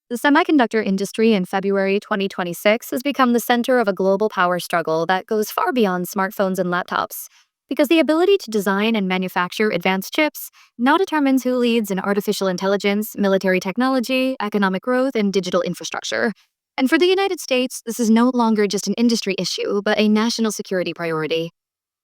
The semiconductor industry in February 2026 has become the center of a global power struggle that goes far beyond smartphones and laptops. Because the ability to design and manufacture advanced chips now determines who leads in artificial intelligence, military technology, economic growth, and digital infrastructure. And for the United States, this is no longer just an industry issue, but a national security priority.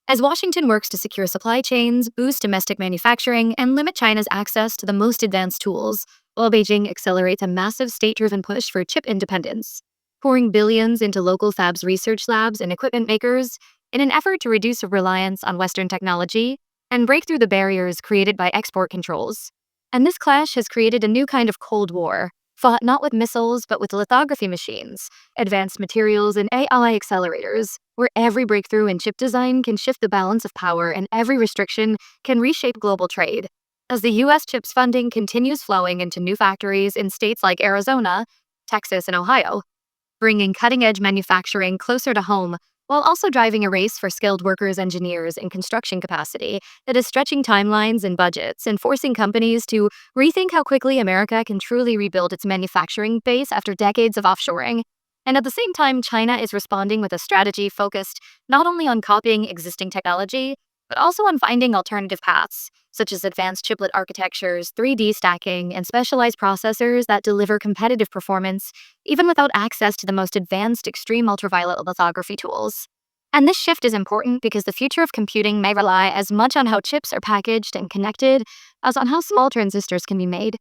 As Washington works to secure supply chains, boost domestic manufacturing, and limit China's access to the most advanced tools, while Beijing accelerates a massive state-driven push for chip independence, pouring billions into local fabs research labs and equipment makers in an effort to reduce reliance on Western technology and break through the barriers created by export controls. And this clash has created a new kind of Cold War, fought not with missiles but with lithography machines, advanced materials, and AI accelerators, where every breakthrough in chip design can shift the balance of power and every restriction can reshape global trade. As the U.S. CHIPS funding continues flowing into new factories in states like Arizona, Texas, and Ohio, bringing cutting-edge manufacturing closer to home while also driving a race for skilled workers, engineers, and construction capacity that is stretching timelines and budgets and forcing companies to rethink how quickly America can truly rebuild its manufacturing base after decades of offshoring. And at the same time, China is responding with a strategy focused not only on copying existing technology, but also on finding alternative paths, such as advanced chiplet architectures, 3D stacking, and specialized processors that deliver competitive performance, even without access to the most advanced extreme ultraviolet lithography tools. And this shift is important because the future of computing may rely as much on how chips are packaged and connected as on how small transistors can be made,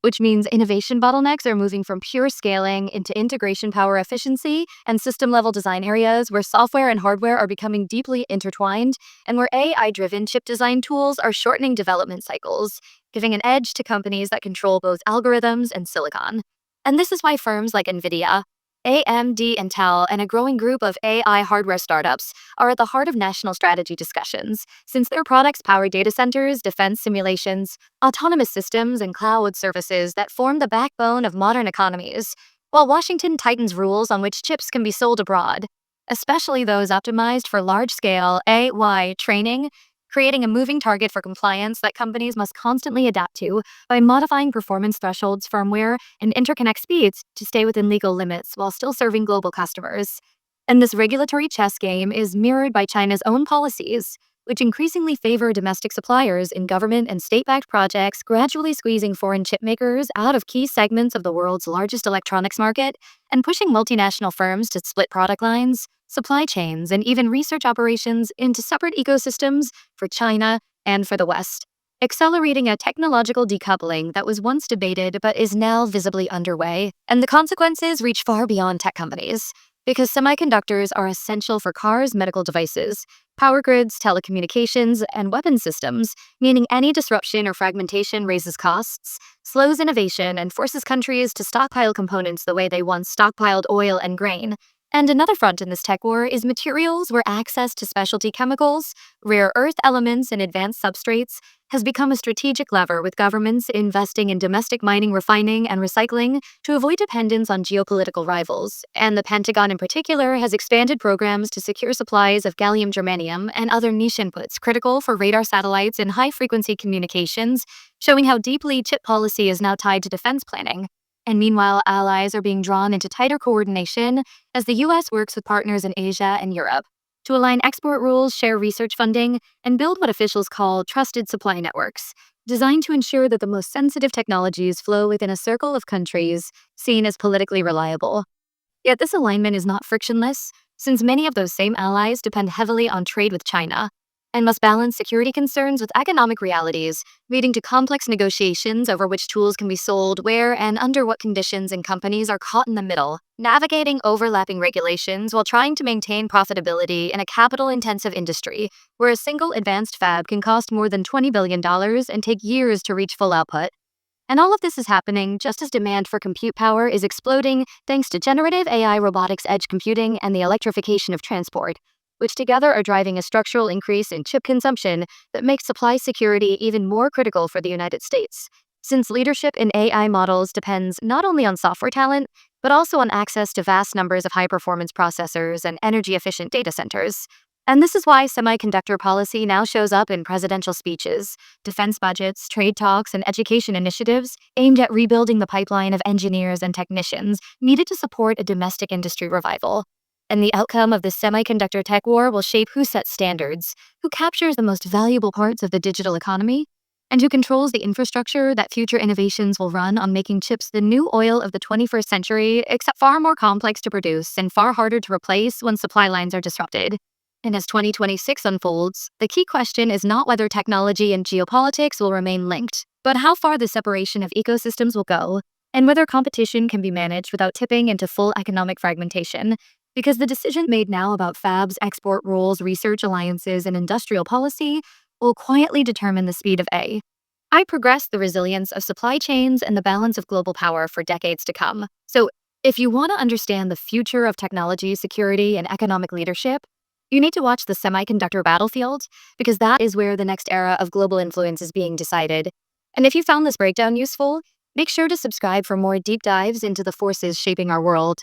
which means innovation bottlenecks are moving from pure scaling into integration power efficiency and system-level design areas where software and hardware are becoming deeply intertwined and where AI-driven chip design tools are shortening development cycles, giving an edge to companies that control both algorithms and silicon. And this is why firms like NVIDIA, AMD, Intel, and a growing group of AI hardware startups are at the heart of national strategy discussions, since their products power data centers, defense simulations, autonomous systems, and cloud services that form the backbone of modern economies, while Washington tightens rules on which chips can be sold abroad, especially those optimized for large-scale AI training, creating a moving target for compliance that companies must constantly adapt to by modifying performance thresholds, firmware, and interconnect speeds to stay within legal limits while still serving global customers. And this regulatory chess game is mirrored by China's own policies, which increasingly favor domestic suppliers in government and state-backed projects, gradually squeezing foreign chip makers out of key segments of the world's largest electronics market and pushing multinational firms to split product lines, supply chains, and even research operations into separate ecosystems for China and for the West, accelerating a technological decoupling that was once debated but is now visibly underway. And the consequences reach far beyond tech companies, because semiconductors are essential for cars, medical devices, power grids, telecommunications, and weapons systems, meaning any disruption or fragmentation raises costs, slows innovation, and forces countries to stockpile components the way they once stockpiled oil and grain. And another front in this tech war is materials where access to specialty chemicals, rare earth elements, and advanced substrates has become a strategic lever, with governments investing in domestic mining, refining, and recycling to avoid dependence on geopolitical rivals. And the Pentagon in particular has expanded programs to secure supplies of gallium germanium and other niche inputs critical for radar satellites and high-frequency communications, showing how deeply chip policy is now tied to defense planning. And meanwhile, allies are being drawn into tighter coordination as the U.S. works with partners in Asia and Europe to align export rules, share research funding, and build what officials call trusted supply networks, designed to ensure that the most sensitive technologies flow within a circle of countries seen as politically reliable. Yet this alignment is not frictionless, since many of those same allies depend heavily on trade with China and must balance security concerns with economic realities, leading to complex negotiations over which tools can be sold, where, and under what conditions, and companies are caught in the middle, navigating overlapping regulations while trying to maintain profitability in a capital-intensive industry where a single advanced fab can cost more than $20 billion and take years to reach full output. And all of this is happening just as demand for compute power is exploding thanks to generative AI, robotics, edge computing, and the electrification of transport, which together are driving a structural increase in chip consumption that makes supply security even more critical for the United States, since leadership in AI models depends not only on software talent, but also on access to vast numbers of high-performance processors and energy-efficient data centers. And this is why semiconductor policy now shows up in presidential speeches, defense budgets, trade talks, and education initiatives aimed at rebuilding the pipeline of engineers and technicians needed to support a domestic industry revival. And the outcome of the semiconductor tech war will shape who sets standards, who captures the most valuable parts of the digital economy, and who controls the infrastructure that future innovations will run on, making chips the new oil of the 21st century, except far more complex to produce and far harder to replace when supply lines are disrupted. And as 2026 unfolds, the key question is not whether technology and geopolitics will remain linked, but how far the separation of ecosystems will go, and whether competition can be managed without tipping into full economic fragmentation. Because the decision made now about fabs, export rules, research alliances, and industrial policy will quietly determine the speed of I progress the resilience of supply chains and the balance of global power for decades to come. So, if you want to understand the future of technology, security, and economic leadership, you need to watch the semiconductor battlefield, because that is where the next era of global influence is being decided. And if you found this breakdown useful, make sure to subscribe for more deep dives into the forces shaping our world.